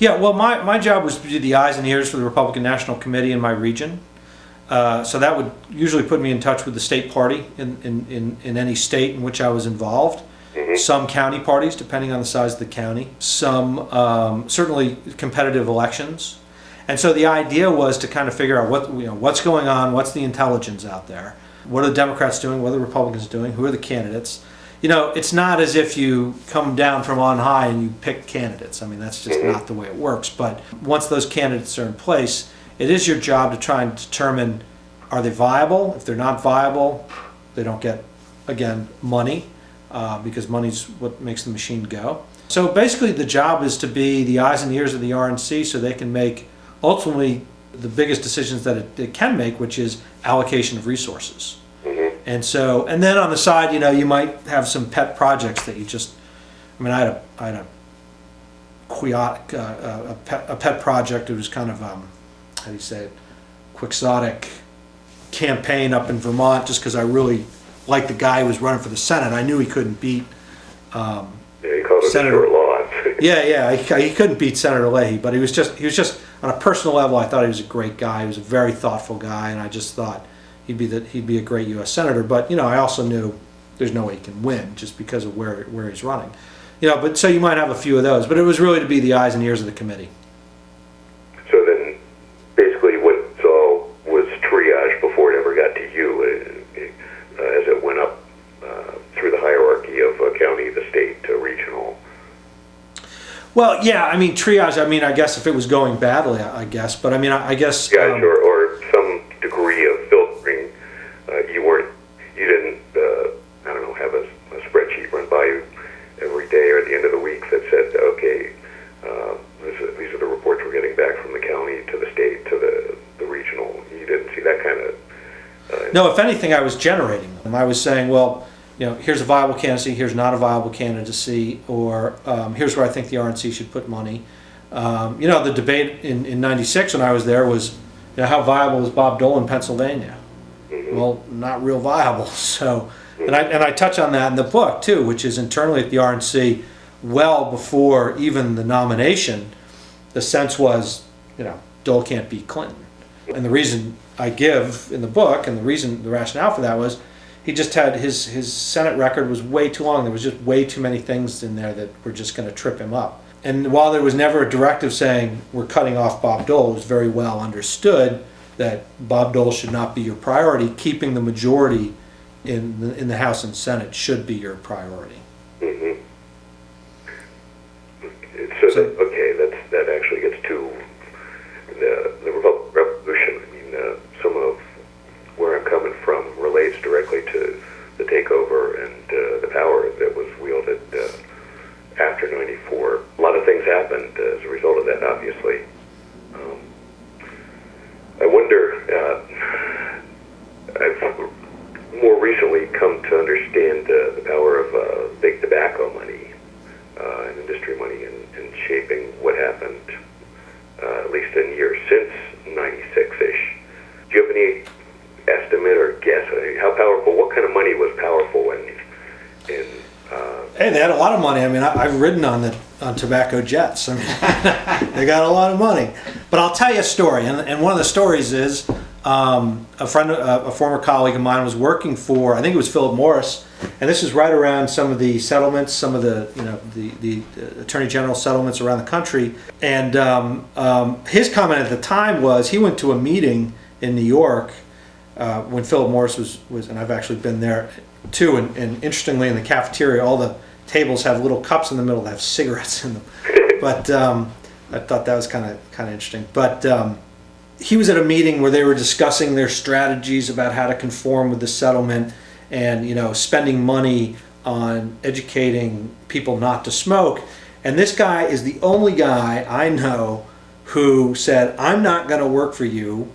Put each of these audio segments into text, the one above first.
Yeah, well, my job was to be the eyes and ears for the Republican National Committee in my region. So that would usually put me in touch with the state party in any state in which I was involved. Some county parties, depending on the size of the county. Some certainly competitive elections. And so the idea was to kind of figure out what's going on, what's the intelligence out there, what are the Democrats doing, what are the Republicans doing, who are the candidates. It's not as if you come down from on high and you pick candidates. I mean, that's just not the way it works. But once those candidates are in place, it is your job to try and determine, are they viable? If they're not viable, they don't get, again, money, because money's what makes the machine go. So basically the job is to be the eyes and ears of the RNC so they can make ultimately the biggest decisions that it can make, which is allocation of resources. And then on the side, you might have some pet projects that you just, I mean, I had a pet project. It was kind of, how do you say it, quixotic campaign up in Vermont, just because I really liked the guy who was running for the Senate. I knew he couldn't beat he called Senator. It a lot. Yeah, he couldn't beat Senator Leahy, but he was just on a personal level. I thought he was a great guy. He was a very thoughtful guy, and I just thought he'd be a great U.S. senator. But I also knew there's no way he can win just because of where he's running. But so you might have a few of those, but it was really to be the eyes and ears of the committee. So then, basically, what all was triage before it ever got to you, as it went up through the hierarchy of county, the state, regional. Well, yeah, I mean triage. I mean, I guess if it was going badly, I guess. But I mean, I guess. Yeah, sure. Or some degree of filtering. You didn't, I don't know, have a spreadsheet run by you every day or at the end of the week that said, okay, these are the reports we're getting back from the county to the state to the regional. You didn't see that kind of. No, if anything, I was generating them. I was saying, well, here's a viable candidacy, here's not a viable candidacy, or here's where I think the RNC should put money. The debate in '96 when I was there was, how viable is Bob Dole in Pennsylvania? Well, not real viable. So, and I touch on that in the book too, which is internally at the RNC, well before even the nomination, the sense was, Dole can't beat Clinton. And the reason I give in the book, and the rationale for that was, he just had his Senate record was way too long. There was just way too many things in there that were just going to trip him up. And while there was never a directive saying we're cutting off Bob Dole, it was very well understood that Bob Dole should not be your priority. Keeping the majority in the House and Senate should be your priority. So that actually gets to the Republican Revolution. I mean, some of where I'm coming from relates directly to the takeover and the power that was wielded after '94. A lot of things happened as a result of that, obviously. I wonder, I've more recently come to understand the power of big tobacco money and industry money in shaping what happened, at least in years since '96-ish. Do you have any estimate or guess how powerful, what kind of money was powerful Hey, they had a lot of money. I mean, I've ridden on tobacco jets. I mean, they got a lot of money. But I'll tell you a story, and one of the stories is a former colleague of mine was working for, I think it was Philip Morris, and this is right around some of the settlements, some of the Attorney General settlements around the country. And his comment at the time was he went to a meeting in New York when Philip Morris was, and I've actually been there too, and interestingly in the cafeteria all the tables have little cups in the middle that have cigarettes in them. But I thought that was kind of interesting. But he was at a meeting where they were discussing their strategies about how to conform with the settlement and spending money on educating people not to smoke. And this guy is the only guy I know who said, I'm not going to work for you.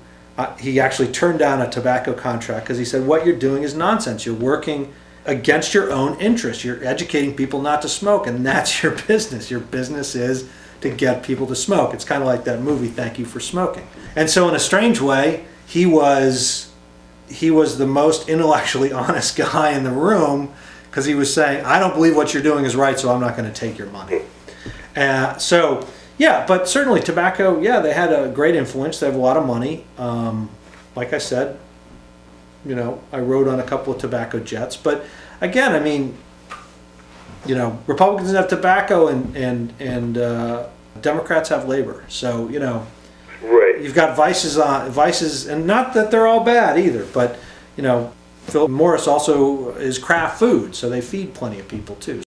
He actually turned down a tobacco contract because he said, what you're doing is nonsense. You're working against your own interests. You're educating people not to smoke, and that's your business. Your business is to get people to smoke. It's kind of like that movie, Thank You for Smoking. And so in a strange way, he was the most intellectually honest guy in the room because he was saying, I don't believe what you're doing is right, so I'm not going to take your money. So Yeah, but certainly tobacco, yeah, they had a great influence. They have a lot of money. Like I said, you know, I rode on a couple of tobacco jets. But again, I mean, you know, Republicans have tobacco and Democrats have labor. So, you know, Right. you've got vices, and not that they're all bad either, but, you know, Philip Morris also is craft food, so they feed plenty of people too.